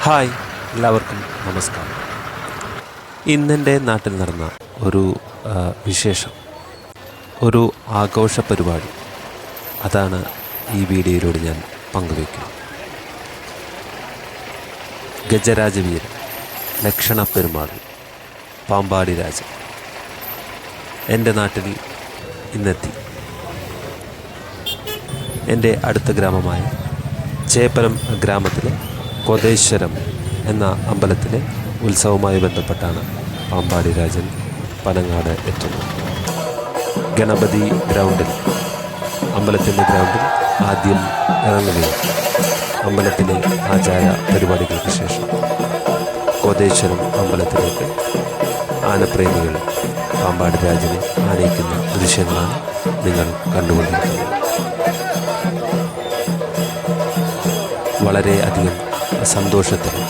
Hi, എല്ലാവർക്കും നമസ്കാരം. ഇന്നെൻ്റെ നാട്ടിൽ നടന്ന ഒരു വിശേഷം, ഒരു ആഘോഷ പരിപാടി, അതാണ് ഈ വീഡിയോയിലൂടെ ഞാൻ പങ്കുവയ്ക്കുന്നത്. ഗജരാജവീരൻ ലക്ഷണപ്പെരുമാൾ പാമ്പാടി രാജൻ എൻ്റെ നാട്ടിൽ ഇന്നെത്തി. എൻ്റെ അടുത്ത ഗ്രാമമായ ചേപ്പലം ഗ്രാമത്തിലെ കോതേശ്വരം എന്ന അമ്പലത്തിലെ ഉത്സവവുമായി ബന്ധപ്പെട്ടാണ് പാമ്പാടി രാജൻ പനങ്ങാട് എത്തുന്നത്. ഗണപതി ഗ്രൗണ്ടിൽ, അമ്പലത്തിൻ്റെ ഗ്രൗണ്ടിൽ ആദ്യം ഇറങ്ങുകയും അമ്പലത്തിലെ ആചാര പരിപാടികൾക്ക് ശേഷം കോതേശ്വരം അമ്പലത്തിലേക്ക് ആനപ്രേമികൾ പാമ്പാടി രാജനെ ആനയിക്കുന്ന ദൃശ്യങ്ങളാണ് നിങ്ങൾ കണ്ടുകൊണ്ടിരിക്കുന്നത്. വളരെയധികം സന്തോഷത്തിലും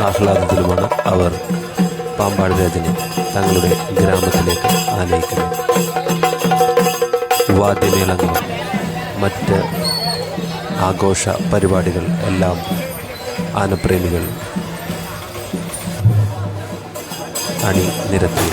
ആഹ്ലാദത്തിലുമാണ് അവർ പാമ്പാടി രാജനെ തങ്ങളുടെ ഗ്രാമത്തിലേക്ക് ആനയിക്കുന്നത്. വാദ്യമേളങ്ങളും മറ്റ് ആഘോഷ പരിപാടികൾ എല്ലാം ആനപ്രേമികൾ അണിനിരത്തി.